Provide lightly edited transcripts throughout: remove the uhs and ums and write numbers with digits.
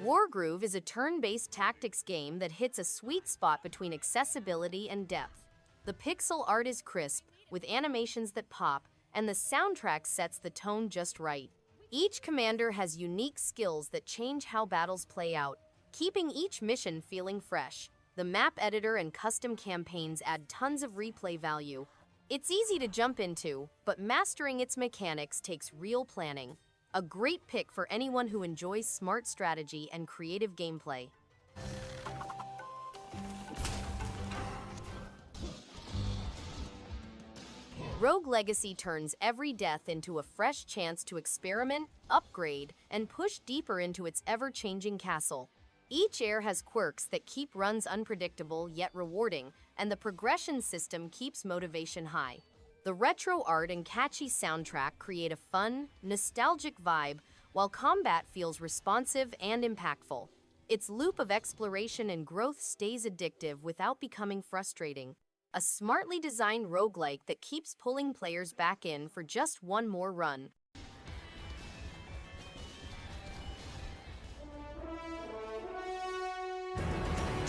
Wargroove is a turn-based tactics game that hits a sweet spot between accessibility and depth. The pixel art is crisp, with animations that pop, and the soundtrack sets the tone just right. Each commander has unique skills that change how battles play out, keeping each mission feeling fresh. The map editor and custom campaigns add tons of replay value. It's easy to jump into, but mastering its mechanics takes real planning. A great pick for anyone who enjoys smart strategy and creative gameplay. Rogue Legacy turns every death into a fresh chance to experiment, upgrade, and push deeper into its ever-changing castle. Each heir has quirks that keep runs unpredictable yet rewarding, and the progression system keeps motivation high. The retro art and catchy soundtrack create a fun, nostalgic vibe, while combat feels responsive and impactful. Its loop of exploration and growth stays addictive without becoming frustrating. A smartly designed roguelike that keeps pulling players back in for just one more run.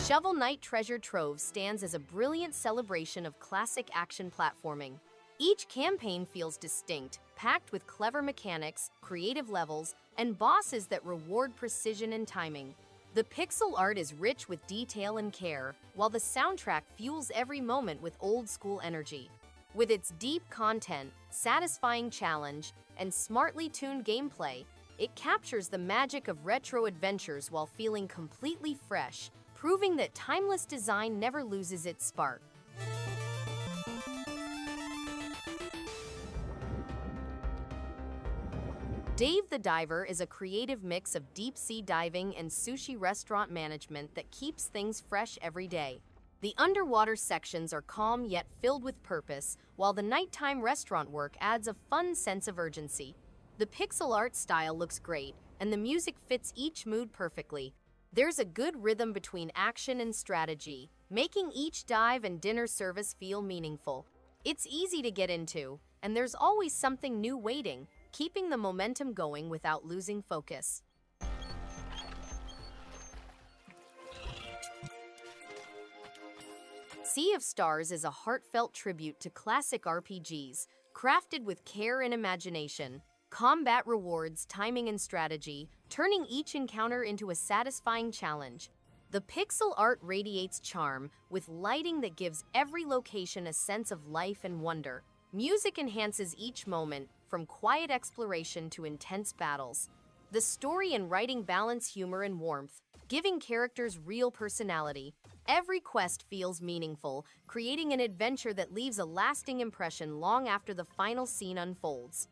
Shovel Knight Treasure Trove stands as a brilliant celebration of classic action platforming. Each campaign feels distinct, packed with clever mechanics, creative levels, and bosses that reward precision and timing. The pixel art is rich with detail and care, while the soundtrack fuels every moment with old-school energy. With its deep content, satisfying challenge, and smartly tuned gameplay, it captures the magic of retro adventures while feeling completely fresh, proving that timeless design never loses its spark. Dave the Diver is a creative mix of deep-sea diving and sushi restaurant management that keeps things fresh every day. The underwater sections are calm yet filled with purpose, while the nighttime restaurant work adds a fun sense of urgency. The pixel art style looks great, and the music fits each mood perfectly. There's a good rhythm between action and strategy, making each dive and dinner service feel meaningful. It's easy to get into, and there's always something new waiting, keeping the momentum going without losing focus. Sea of Stars is a heartfelt tribute to classic RPGs, crafted with care and imagination. Combat rewards timing and strategy, turning each encounter into a satisfying challenge. The pixel art radiates charm, with lighting that gives every location a sense of life and wonder. Music enhances each moment, from quiet exploration to intense battles. The story and writing balance humor and warmth, giving characters real personality. Every quest feels meaningful, creating an adventure that leaves a lasting impression long after the final scene unfolds.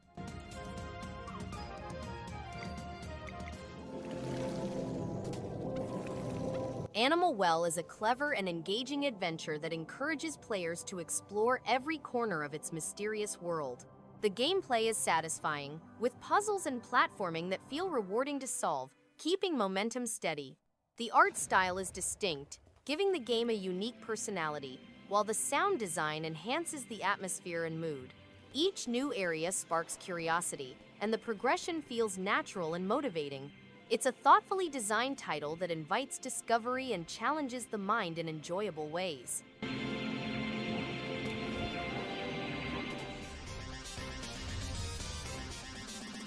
Animal Well is a clever and engaging adventure that encourages players to explore every corner of its mysterious world. The gameplay is satisfying, with puzzles and platforming that feel rewarding to solve, keeping momentum steady. The art style is distinct, giving the game a unique personality, while the sound design enhances the atmosphere and mood. Each new area sparks curiosity, and the progression feels natural and motivating. It's a thoughtfully designed title that invites discovery and challenges the mind in enjoyable ways.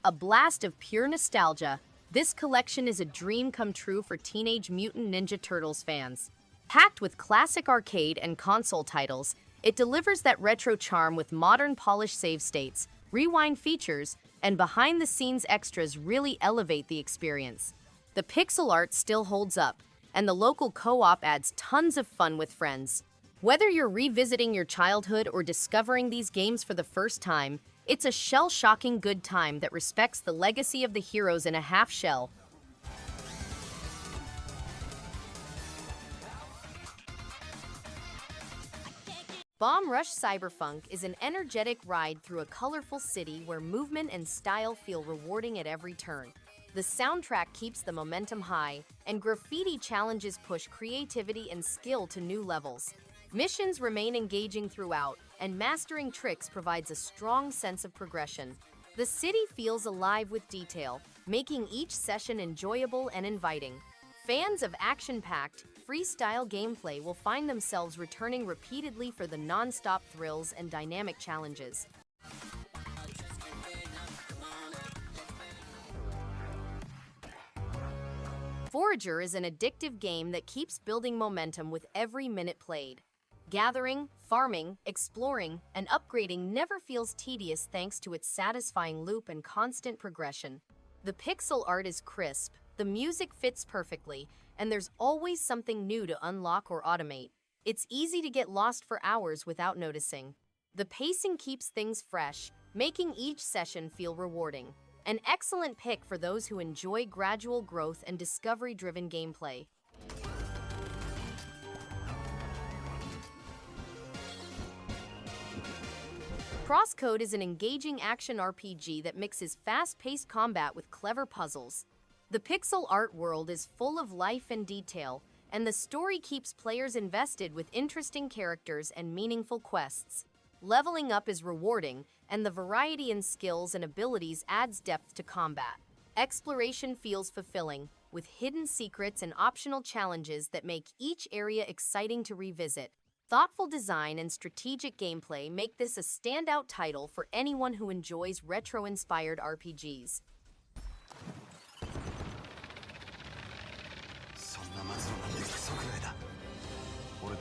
A blast of pure nostalgia, this collection is a dream come true for Teenage Mutant Ninja Turtles fans. Packed with classic arcade and console titles, it delivers that retro charm with modern polished save states, rewind features, and behind-the-scenes extras really elevate the experience. The pixel art still holds up, and the local co-op adds tons of fun with friends. Whether you're revisiting your childhood or discovering these games for the first time, it's a shell-shocking good time that respects the legacy of the heroes in a half shell. Bomb Rush Cyberfunk is an energetic ride through a colorful city where movement and style feel rewarding at every turn. The soundtrack keeps the momentum high, and graffiti challenges push creativity and skill to new levels. Missions remain engaging throughout, and mastering tricks provides a strong sense of progression. The city feels alive with detail, making each session enjoyable and inviting. Fans of action-packed, freestyle gameplay will find themselves returning repeatedly for the non-stop thrills and dynamic challenges. Forager is an addictive game that keeps building momentum with every minute played. Gathering, farming, exploring, and upgrading never feels tedious thanks to its satisfying loop and constant progression. The pixel art is crisp, the music fits perfectly, and there's always something new to unlock or automate. It's easy to get lost for hours without noticing. The pacing keeps things fresh, making each session feel rewarding. An excellent pick for those who enjoy gradual growth and discovery-driven gameplay. CrossCode is an engaging action RPG that mixes fast-paced combat with clever puzzles. The pixel art world is full of life and detail, and the story keeps players invested with interesting characters and meaningful quests. Leveling up is rewarding, and the variety in skills and abilities adds depth to combat. Exploration feels fulfilling, with hidden secrets and optional challenges that make each area exciting to revisit. Thoughtful design and strategic gameplay make this a standout title for anyone who enjoys retro-inspired RPGs.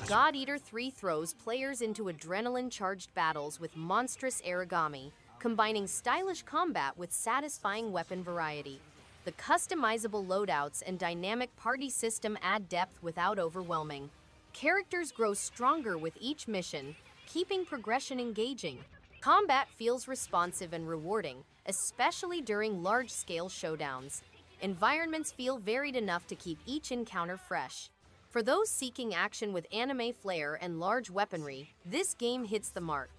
God Eater 3 throws players into adrenaline-charged battles with monstrous origami, combining stylish combat with satisfying weapon variety. The customizable loadouts and dynamic party system add depth without overwhelming. Characters grow stronger with each mission, keeping progression engaging. Combat feels responsive and rewarding, especially during large-scale showdowns. Environments feel varied enough to keep each encounter fresh. For those seeking action with anime flair and large weaponry, this game hits the mark.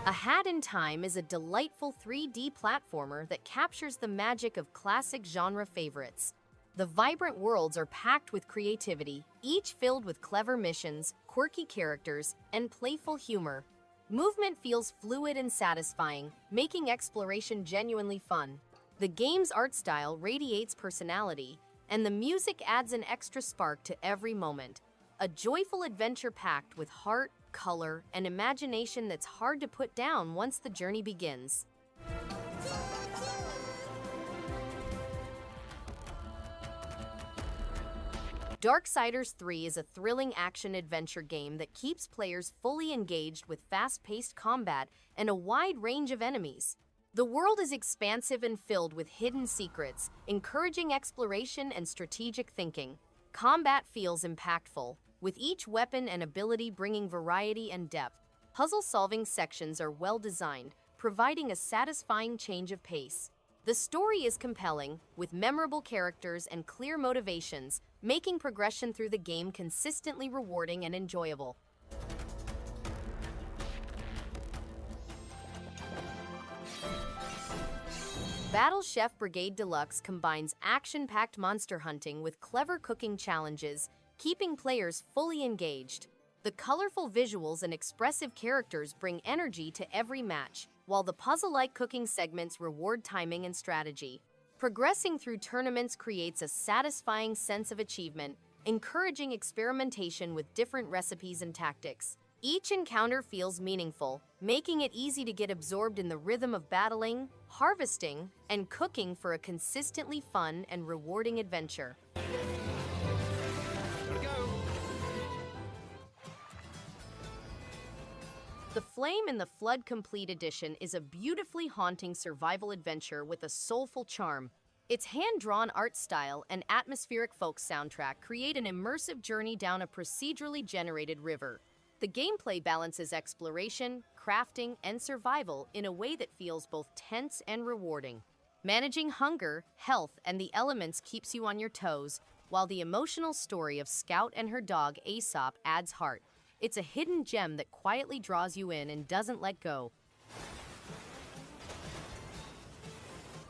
A Hat in Time is a delightful 3D platformer that captures the magic of classic genre favorites. The vibrant worlds are packed with creativity, each filled with clever missions, quirky characters, and playful humor. Movement feels fluid and satisfying, making exploration genuinely fun. The game's art style radiates personality, and the music adds an extra spark to every moment. A joyful adventure packed with heart, color, and imagination that's hard to put down once the journey begins. Darksiders III is a thrilling action-adventure game that keeps players fully engaged with fast-paced combat and a wide range of enemies. The world is expansive and filled with hidden secrets, encouraging exploration and strategic thinking. Combat feels impactful, with each weapon and ability bringing variety and depth. Puzzle-solving sections are well-designed, providing a satisfying change of pace. The story is compelling, with memorable characters and clear motivations, making progression through the game consistently rewarding and enjoyable. Battle Chef Brigade Deluxe combines action-packed monster hunting with clever cooking challenges, keeping players fully engaged. The colorful visuals and expressive characters bring energy to every match, while the puzzle-like cooking segments reward timing and strategy. Progressing through tournaments creates a satisfying sense of achievement, encouraging experimentation with different recipes and tactics. Each encounter feels meaningful, making it easy to get absorbed in the rhythm of battling, harvesting, and cooking for a consistently fun and rewarding adventure. The Flame in the Flood Complete Edition is a beautifully haunting survival adventure with a soulful charm. Its hand-drawn art style and atmospheric folk soundtrack create an immersive journey down a procedurally generated river. The gameplay balances exploration, crafting, and survival in a way that feels both tense and rewarding. Managing hunger, health, and the elements keeps you on your toes, while the emotional story of Scout and her dog Eshop adds heart. It's a hidden gem that quietly draws you in and doesn't let go.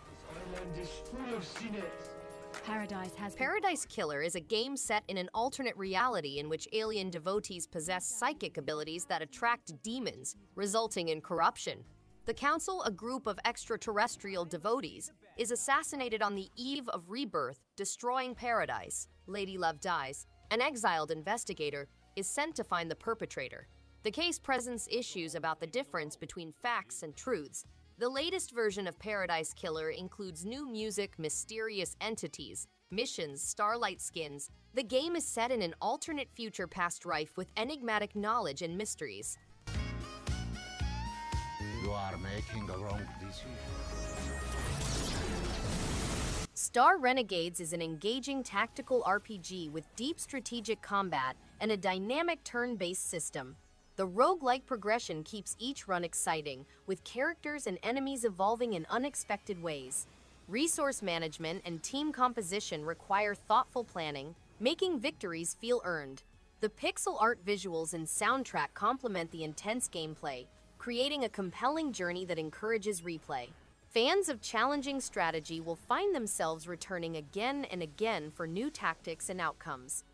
This island is full of sinners. Paradise Killer is a game set in an alternate reality in which alien devotees possess psychic abilities that attract demons, resulting in corruption. The Council, a group of extraterrestrial devotees, is assassinated on the eve of rebirth, destroying paradise. Lady Love dies. An exiled investigator is sent to find the perpetrator. The case presents issues about the difference between facts and truths. The latest version of Paradise Killer includes new music, mysterious entities, missions, starlight skins. The game is set in an alternate future past rife with enigmatic knowledge and mysteries. You are making the wrong decision. Star Renegades is an engaging tactical RPG with deep strategic combat and a dynamic turn-based system. The roguelike progression keeps each run exciting, with characters and enemies evolving in unexpected ways. Resource management and team composition require thoughtful planning, making victories feel earned. The pixel art visuals and soundtrack complement the intense gameplay, creating a compelling journey that encourages replay. Fans of challenging strategy will find themselves returning again and again for new tactics and outcomes.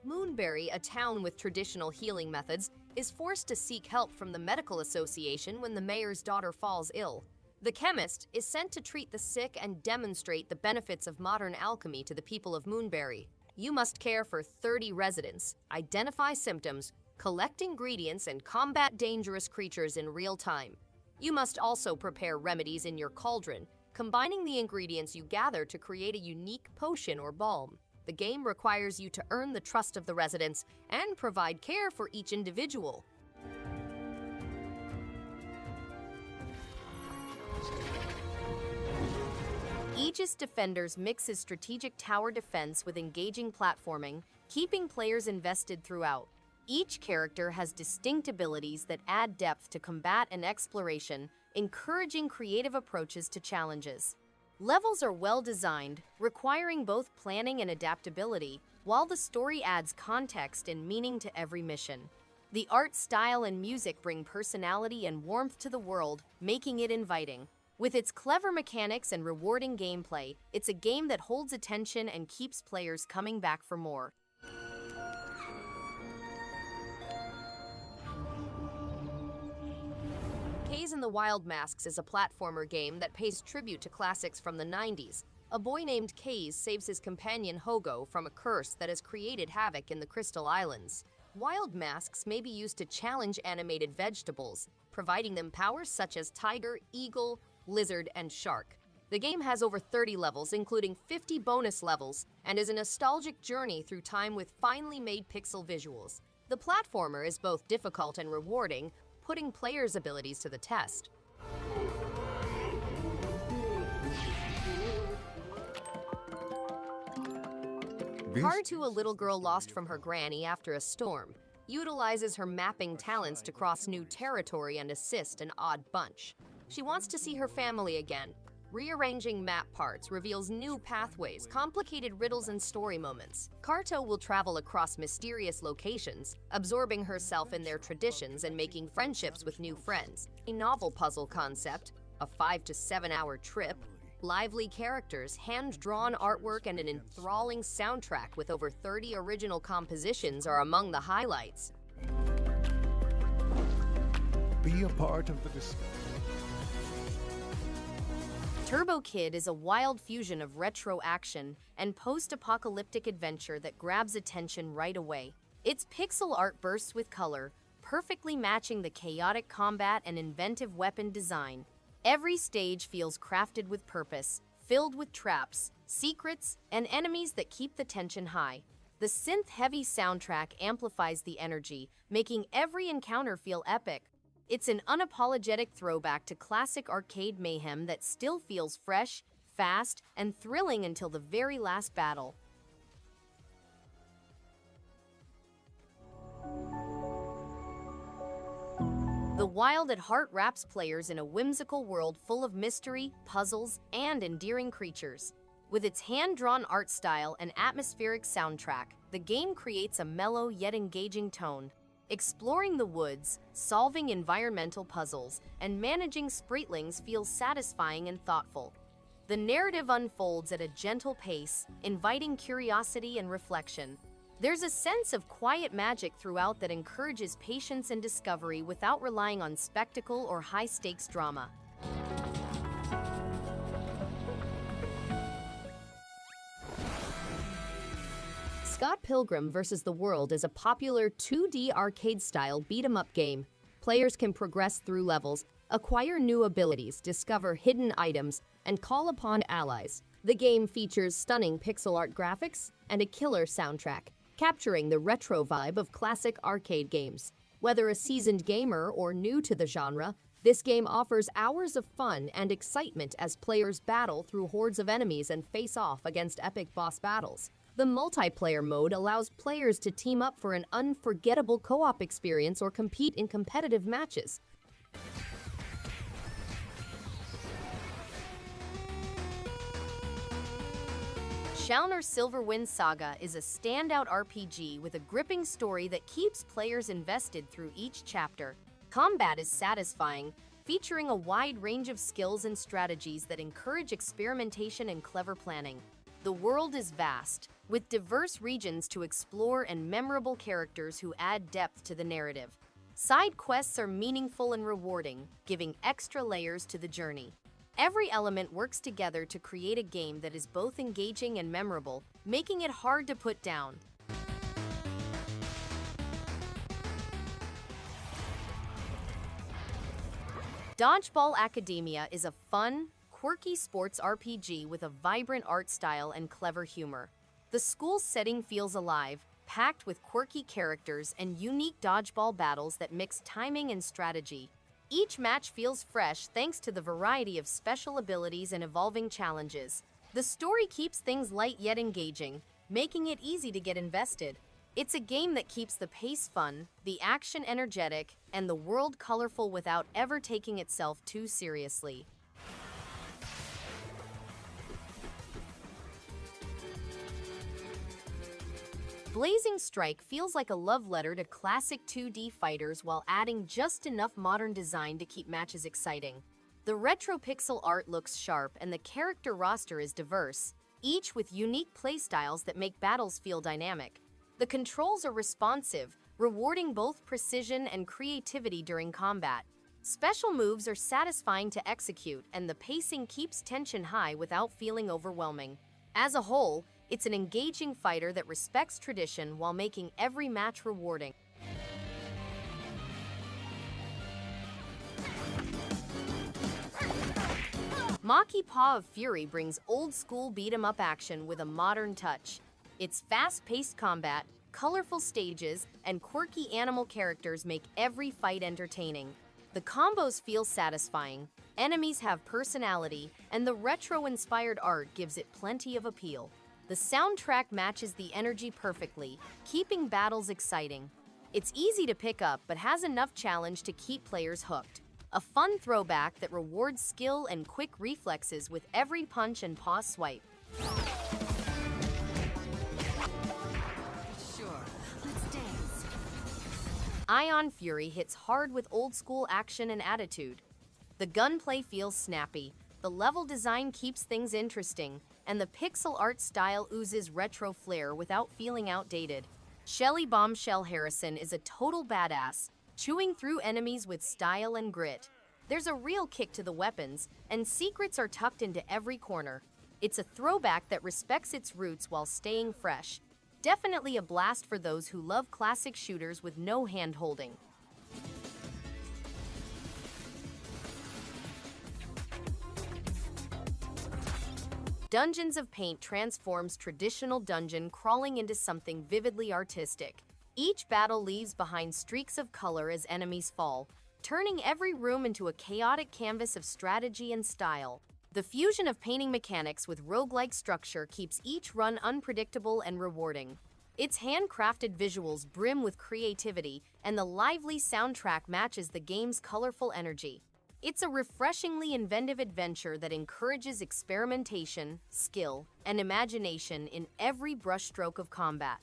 Moonberry, a town with traditional healing methods, is forced to seek help from the medical association when the mayor's daughter falls ill. The chemist is sent to treat the sick and demonstrate the benefits of modern alchemy to the people of Moonberry. You must care for 30 residents, identify symptoms, collect ingredients, and combat dangerous creatures in real time. You must also prepare remedies in your cauldron, combining the ingredients you gather to create a unique potion or balm. The game requires you to earn the trust of the residents and provide care for each individual. Aegis Defenders mixes strategic tower defense with engaging platforming, keeping players invested throughout. Each character has distinct abilities that add depth to combat and exploration, encouraging creative approaches to challenges. Levels are well designed, requiring both planning and adaptability, while the story adds context and meaning to every mission. The art style and music bring personality and warmth to the world, making it inviting. With its clever mechanics and rewarding gameplay, it's a game that holds attention and keeps players coming back for more. Kaze and the Wild Masks is a platformer game that pays tribute to classics from the 90s. A boy named Kaze saves his companion Hogo from a curse that has created havoc in the Crystal Islands. Wild Masks may be used to challenge animated vegetables, providing them powers such as tiger, eagle, lizard, and shark. The game has over 30 levels, including 50 bonus levels, and is a nostalgic journey through time with finely made pixel visuals. The platformer is both difficult and rewarding, putting players' abilities to the test. Carto, a little girl lost from her granny after a storm, utilizes her mapping talents to cross new territory and assist an odd bunch. She wants to see her family again. Rearranging map parts reveals new pathways, complicated riddles, and story moments. Carto will travel across mysterious locations, absorbing herself in their traditions and making friendships with new friends. A novel puzzle concept, a 5 to 7 hour trip, lively characters, hand-drawn artwork, and an enthralling soundtrack with over 30 original compositions are among the highlights. Be a part of the discussion. Turbo Kid is a wild fusion of retro action and post-apocalyptic adventure that grabs attention right away. Its pixel art bursts with color, perfectly matching the chaotic combat and inventive weapon design. Every stage feels crafted with purpose, filled with traps, secrets, and enemies that keep the tension high. The synth-heavy soundtrack amplifies the energy, making every encounter feel epic. It's an unapologetic throwback to classic arcade mayhem that still feels fresh, fast, and thrilling until the very last battle. The Wild at Heart wraps players in a whimsical world full of mystery, puzzles, and endearing creatures. With its hand-drawn art style and atmospheric soundtrack, the game creates a mellow yet engaging tone. Exploring the woods, solving environmental puzzles, and managing spritlings feels satisfying and thoughtful. The narrative unfolds at a gentle pace, inviting curiosity and reflection. There's a sense of quiet magic throughout that encourages patience and discovery without relying on spectacle or high-stakes drama. Scott Pilgrim vs. the World is a popular 2D arcade-style beat-em-up game. Players can progress through levels, acquire new abilities, discover hidden items, and call upon allies. The game features stunning pixel art graphics and a killer soundtrack, capturing the retro vibe of classic arcade games. Whether a seasoned gamer or new to the genre, this game offers hours of fun and excitement as players battle through hordes of enemies and face off against epic boss battles. The multiplayer mode allows players to team up for an unforgettable co-op experience or compete in competitive matches. Shalnor Silverwind Saga is a standout RPG with a gripping story that keeps players invested through each chapter. Combat is satisfying, featuring a wide range of skills and strategies that encourage experimentation and clever planning. The world is vast, with diverse regions to explore and memorable characters who add depth to the narrative. Side quests are meaningful and rewarding, giving extra layers to the journey. Every element works together to create a game that is both engaging and memorable, making it hard to put down. Dodgeball Academia is a fun, quirky sports RPG with a vibrant art style and clever humor. The school setting feels alive, packed with quirky characters and unique dodgeball battles that mix timing and strategy. Each match feels fresh thanks to the variety of special abilities and evolving challenges. The story keeps things light yet engaging, making it easy to get invested. It's a game that keeps the pace fun, the action energetic, and the world colorful without ever taking itself too seriously. Blazing Strike feels like a love letter to classic 2D fighters while adding just enough modern design to keep matches exciting. The retro pixel art looks sharp and the character roster is diverse, each with unique playstyles that make battles feel dynamic. The controls are responsive, rewarding both precision and creativity during combat. Special moves are satisfying to execute, and the pacing keeps tension high without feeling overwhelming. As a whole, it's an engaging fighter that respects tradition while making every match rewarding. Maki Paw of Fury brings old-school beat-em-up action with a modern touch. Its fast-paced combat, colorful stages, and quirky animal characters make every fight entertaining. The combos feel satisfying, enemies have personality, and the retro-inspired art gives it plenty of appeal. The soundtrack matches the energy perfectly, keeping battles exciting. It's easy to pick up but has enough challenge to keep players hooked. A fun throwback that rewards skill and quick reflexes with every punch and paw swipe. Sure, let's dance. Ion Fury hits hard with old-school action and attitude. The gunplay feels snappy, the level design keeps things interesting, and the pixel art style oozes retro flair without feeling outdated. Shelly Bombshell Harrison is a total badass, chewing through enemies with style and grit. There's a real kick to the weapons, and secrets are tucked into every corner. It's a throwback that respects its roots while staying fresh. Definitely a blast for those who love classic shooters with no hand-holding. Dungeons of Paint transforms traditional dungeon crawling into something vividly artistic. Each battle leaves behind streaks of color as enemies fall, turning every room into a chaotic canvas of strategy and style. The fusion of painting mechanics with roguelike structure keeps each run unpredictable and rewarding. Its handcrafted visuals brim with creativity, and the lively soundtrack matches the game's colorful energy. It's a refreshingly inventive adventure that encourages experimentation, skill, and imagination in every brushstroke of combat.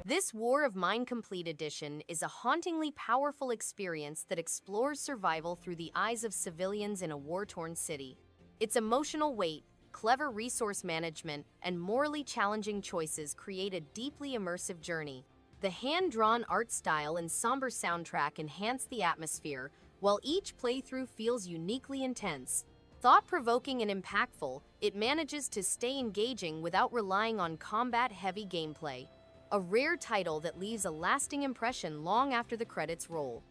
This War of Mine Complete Edition is a hauntingly powerful experience that explores survival through the eyes of civilians in a war-torn city. Its emotional weight, clever resource management, and morally challenging choices create a deeply immersive journey. The hand-drawn art style and somber soundtrack enhance the atmosphere, while each playthrough feels uniquely intense. Thought-provoking and impactful, it manages to stay engaging without relying on combat-heavy gameplay. A rare title that leaves a lasting impression long after the credits roll.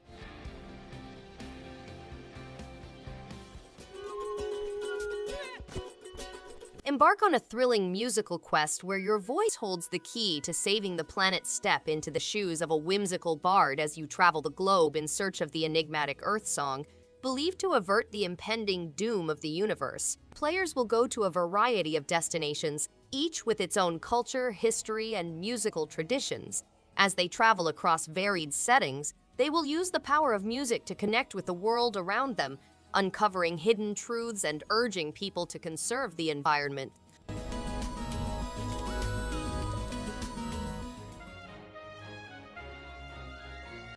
Embark on a thrilling musical quest where your voice holds the key to saving the planet. Step into the shoes of a whimsical bard as you travel the globe in search of the enigmatic Earth Song, believed to avert the impending doom of the universe. Players will go to a variety of destinations, each with its own culture, history, and musical traditions. As they travel across varied settings, they will use the power of music to connect with the world around them, uncovering hidden truths and urging people to conserve the environment.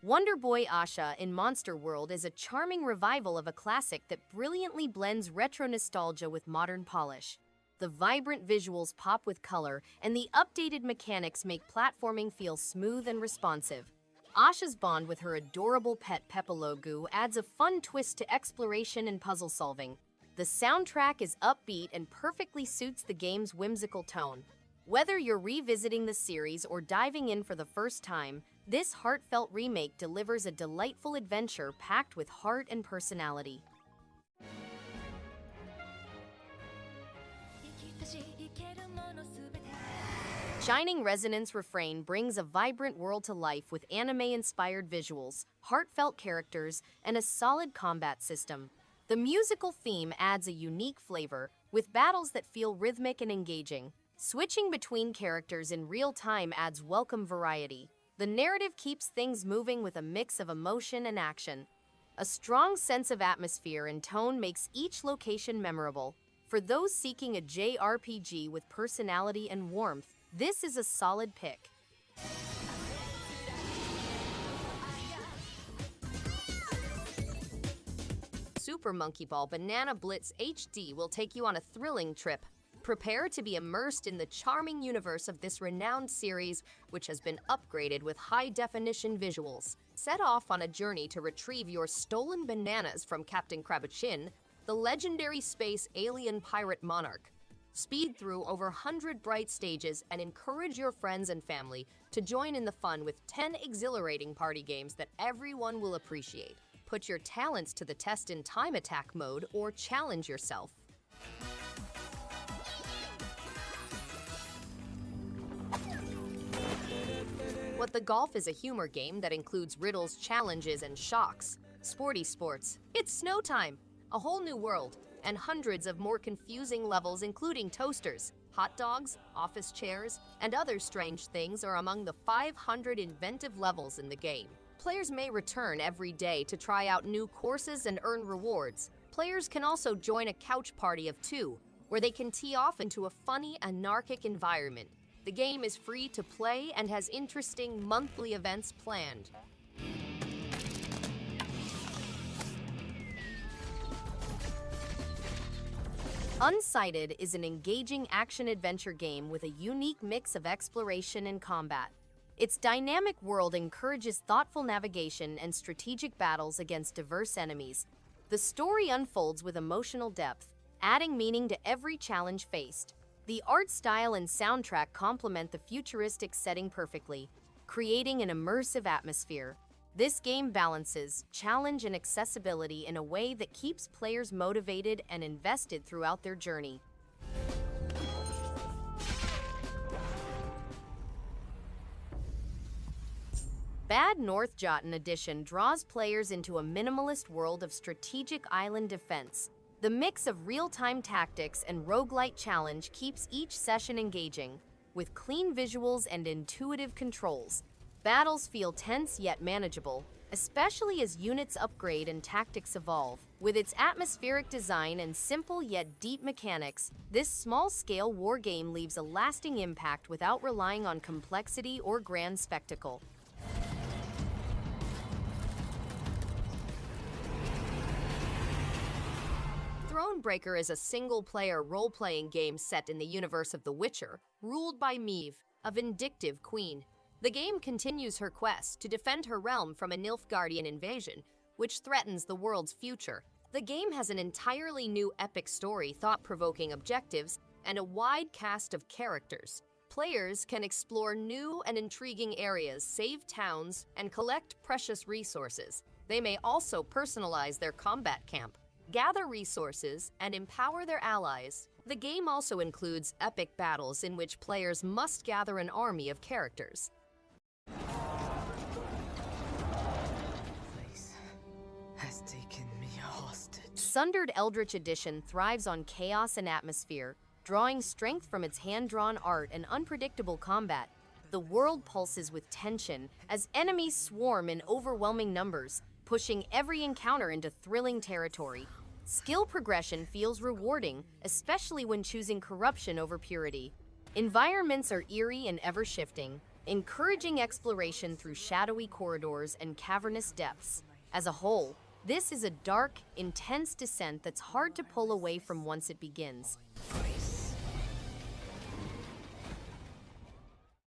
Wonder Boy Asha in Monster World is a charming revival of a classic that brilliantly blends retro nostalgia with modern polish. The vibrant visuals pop with color, and the updated mechanics make platforming feel smooth and responsive. Asha's bond with her adorable pet Pepalogu adds a fun twist to exploration and puzzle solving. The soundtrack is upbeat and perfectly suits the game's whimsical tone. Whether you're revisiting the series or diving in for the first time, this heartfelt remake delivers a delightful adventure packed with heart and personality. Shining Resonance Refrain brings a vibrant world to life with anime-inspired visuals, heartfelt characters, and a solid combat system. The musical theme adds a unique flavor, with battles that feel rhythmic and engaging. Switching between characters in real time adds welcome variety. The narrative keeps things moving with a mix of emotion and action. A strong sense of atmosphere and tone makes each location memorable. For those seeking a JRPG with personality and warmth, this is a solid pick. Super Monkey Ball Banana Blitz HD will take you on a thrilling trip. Prepare to be immersed in the charming universe of this renowned series, which has been upgraded with high-definition visuals. Set off on a journey to retrieve your stolen bananas from Captain Krabuchin, the legendary space alien pirate monarch. Speed through over 100 bright stages and encourage your friends and family to join in the fun with 10 exhilarating party games that everyone will appreciate. Put your talents to the test in time attack mode or challenge yourself. What the Golf is a humor game that includes riddles, challenges, and shocks. Sporty sports. It's snow time, a whole new world, and hundreds of more confusing levels including toasters, hot dogs, office chairs, and other strange things are among the 500 inventive levels in the game. Players may return every day to try out new courses and earn rewards. Players can also join a couch party of 2, where they can tee off into a funny, anarchic environment. The game is free to play and has interesting monthly events planned. UNSIGHTED is an engaging action-adventure game with a unique mix of exploration and combat. Its dynamic world encourages thoughtful navigation and strategic battles against diverse enemies. The story unfolds with emotional depth, adding meaning to every challenge faced. The art style and soundtrack complement the futuristic setting perfectly, creating an immersive atmosphere. This game balances challenge and accessibility in a way that keeps players motivated and invested throughout their journey. Bad North Jotunn Edition draws players into a minimalist world of strategic island defense. The mix of real-time tactics and roguelite challenge keeps each session engaging. With clean visuals and intuitive controls, battles feel tense yet manageable, especially as units upgrade and tactics evolve. With its atmospheric design and simple yet deep mechanics, this small-scale wargame leaves a lasting impact without relying on complexity or grand spectacle. Thronebreaker is a single-player role-playing game set in the universe of The Witcher, ruled by Meve, a vindictive queen. The game continues her quest to defend her realm from a Nilfgaardian invasion, which threatens the world's future. The game has an entirely new epic story, thought-provoking objectives, and a wide cast of characters. Players can explore new and intriguing areas, save towns, and collect precious resources. They may also personalize their combat camp, gather resources, and empower their allies. The game also includes epic battles in which players must gather an army of characters. Has taken me hostage. Sundered Eldritch Edition thrives on chaos and atmosphere, drawing strength from its hand-drawn art and unpredictable combat. The world pulses with tension as enemies swarm in overwhelming numbers, pushing every encounter into thrilling territory. Skill progression feels rewarding, especially when choosing corruption over purity. Environments are eerie and ever-shifting, encouraging exploration through shadowy corridors and cavernous depths. As a whole, this is a dark, intense descent that's hard to pull away from once it begins.